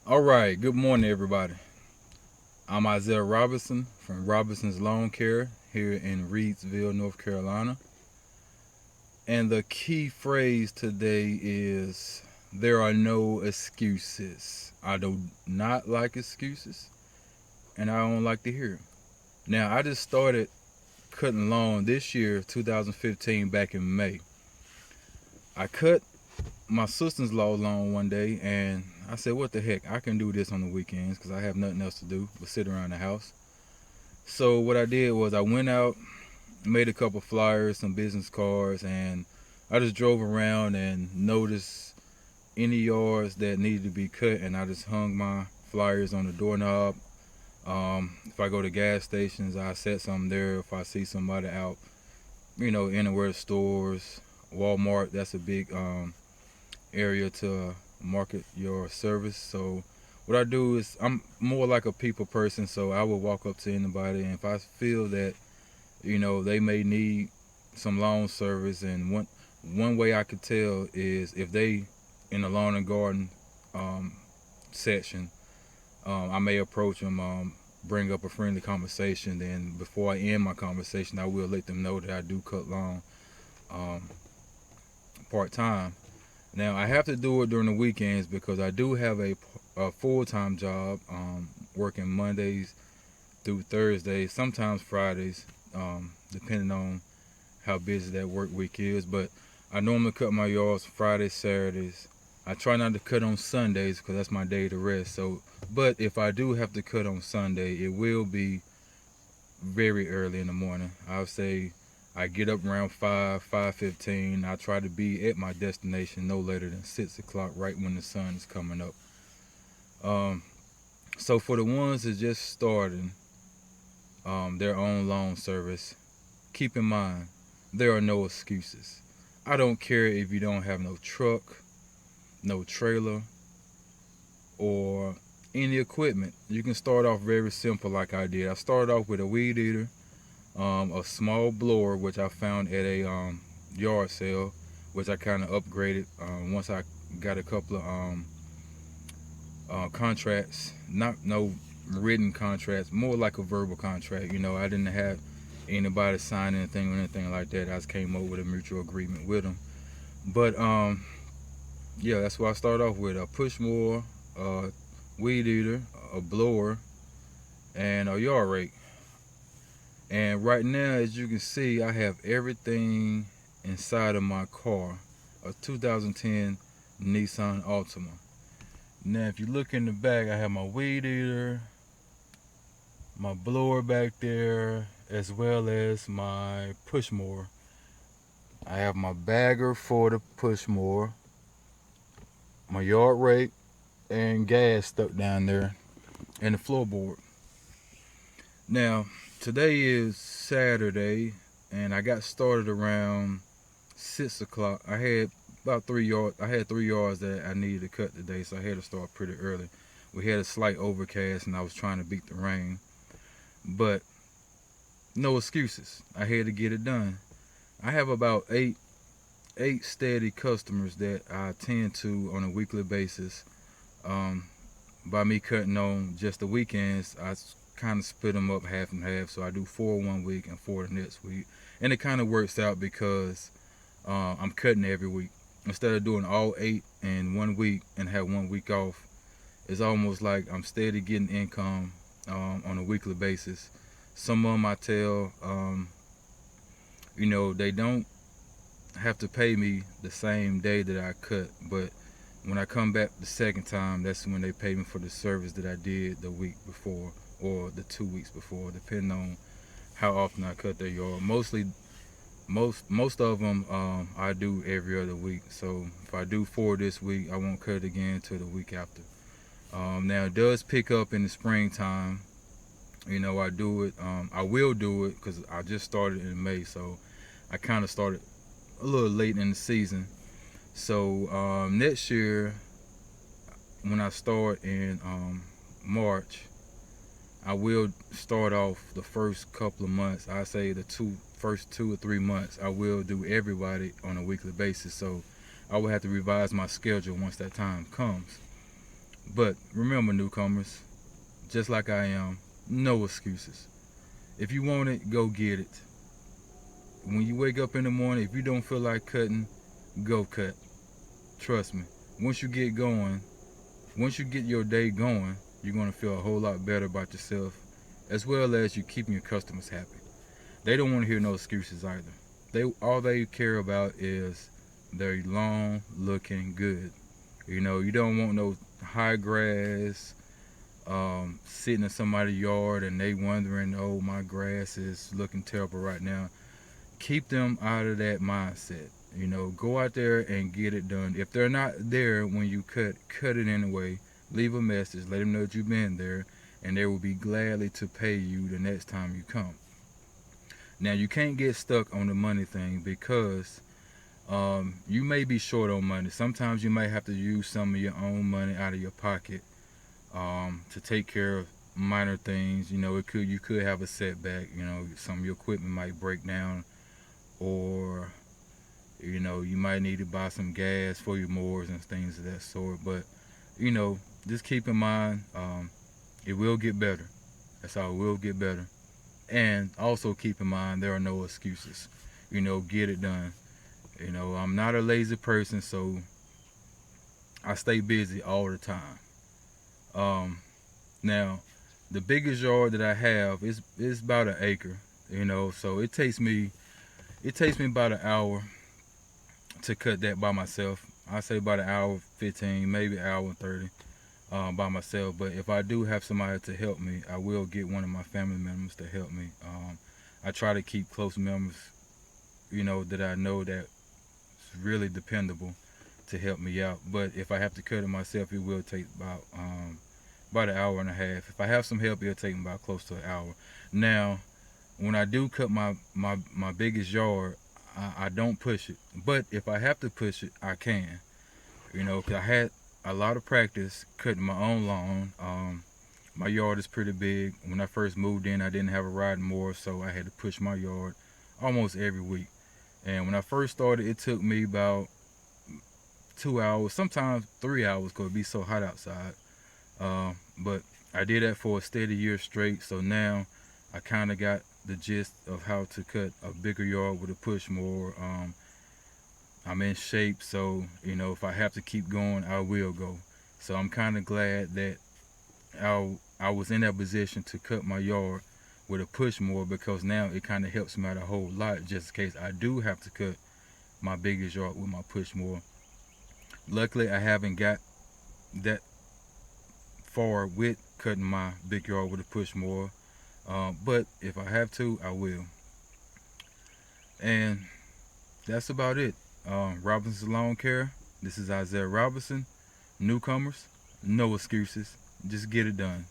All right, good morning, everybody. I'm Isaiah Robinson from Robinson's Lawn Care here in Reidsville, North Carolina. And the key phrase today is there are no excuses. I do not like excuses, and I don't like to hear it. Now, I just started cutting lawn this year, 2015, back in May. I cut my sister-in-law lawn one day, and I said, what the heck, I can do this on the weekends because I have nothing else to do but sit around the house. So what I did was I went out, made a couple flyers, some business cards, and I just drove around and noticed any yards that needed to be cut, and I just hung my flyers on the doorknob. If I go to gas stations, I set some there. If I see somebody out, anywhere stores, Walmart, that's a big area to market your service. So what I do is I'm more like a people person, so I will walk up to anybody, and if I feel that they may need some lawn service, and one way I could tell is if they in the lawn and garden um, section, I may approach them, bring up a friendly conversation. Then before I end my conversation, I will let them know that I do cut lawn um, part time. Now I have to do it during the weekends because I do have a full time job, working Mondays through Thursdays, sometimes Fridays, depending on how busy that work week is. But I normally cut my yards Fridays, Saturdays. I try not to cut on Sundays because that's my day to rest. So, but if I do have to cut on Sunday, it will be very early in the morning. I'll say I get up around 5:15. I try to be at my destination no later than 6 o'clock, right when the sun is coming up. Um, so for the ones that just starting their own lawn service, keep in mind there are no excuses. I don't care if you don't have no truck, no trailer, or any equipment. You can start off very simple like I did. I started off with a weed eater, a small blower, which I found at a yard sale, which I kind of upgraded once I got a couple of contracts, not no written contracts, more like a verbal contract. I didn't have anybody sign anything or anything like that. I just came up with a mutual agreement with them. But yeah, that's what I started off with: a push mower, a weed eater, a blower, and a yard rake. And right now, as you can see, I have everything inside of my car, a 2010 Nissan Altima. Now, if you look in the back, I have my weed eater, my blower back there, as well as my push mower. I have my bagger for the push mower, my yard rake, and gas stuck down there, and the floorboard. Now, today is Saturday, and I got started around 6 o'clock. I had about 3 yards. I had 3 yards that I needed to cut today, so I had to start pretty early. We had a slight overcast, and I was trying to beat the rain, but no excuses. I had to get it done. I have about eight steady customers that I attend to on a weekly basis. Um, by me cutting on just the weekends, I kind of split them up half and half. So I do 4 one week and 4 the next week, and it kind of works out because I'm cutting every week instead of doing all 8 in 1 week and have 1 week off. It's almost like I'm steady getting income on a weekly basis. Some of them I tell, they don't have to pay me the same day that I cut, but when I come back the second time, that's when they pay me for the service that I did the week before or the 2 weeks before, depending on how often I cut their yard. Most of them I do every other week. So if I do 4 this week, I won't cut it again until the week after. Now it does pick up in the springtime. I do it. I will do it because I just started in May, so I kind of started a little late in the season. So next year, when I start in March, I will start off the first couple of months. I say the first 2 or 3 months, I will do everybody on a weekly basis. So I will have to revise my schedule once that time comes. But remember, newcomers, just like I am, no excuses. If you want it, go get it. When you wake up in the morning, if you don't feel like cutting, go cut. Trust me. Once you get going, once you get your day going, you're going to feel a whole lot better about yourself, as well as you keeping your customers happy. They don't want to hear no excuses either. All they care about is their lawn looking good. You don't want no high grass sitting in somebody's yard and they wondering, oh, my grass is looking terrible right now. Keep them out of that mindset. Go out there and get it done. If they're not there when you cut it anyway. Leave a message, let them know that you've been there, and they will be gladly to pay you the next time you come. Now, you can't get stuck on the money thing because you may be short on money. Sometimes you might have to use some of your own money out of your pocket to take care of minor things. You could have a setback. Some of your equipment might break down, or you might need to buy some gas for your mowers and things of that sort. But just keep in mind, it will get better. That's how it will get better. And also keep in mind, there are no excuses. Get it done. I'm not a lazy person, so I stay busy all the time. Now, the biggest yard that I have is about an acre. So it takes me about an hour to cut that by myself. I say about an hour 15, maybe an hour 30 by myself. But if I do have somebody to help me, I will get one of my family members to help me. I try to keep close members, that I know that's really dependable to help me out. But if I have to cut it myself, it will take about an hour and a half. If I have some help, it'll take me about close to an hour. Now, when I do cut my biggest yard, I don't push it. But if I have to push it, I can. Because I had a lot of practice cutting my own lawn. My yard is pretty big. When I first moved in, I didn't have a riding mower, so I had to push my yard almost every week. And when I first started, it took me about 2 hours, sometimes 3 hours, because it'd be so hot outside. But I did that for a steady year straight, so now I kind of got the gist of how to cut a bigger yard with a push mower. I'm in shape, so if I have to keep going, I will go. So I'm kind of glad that I was in that position to cut my yard with a push mower, because now it kind of helps me out a whole lot, just in case I do have to cut my biggest yard with my push mower. Luckily, I haven't got that far with cutting my big yard with a push mower, but if I have to, I will. And that's about it. Robinson's Lawn Care. This is Isaiah Robinson. Newcomers, no excuses. Just get it done.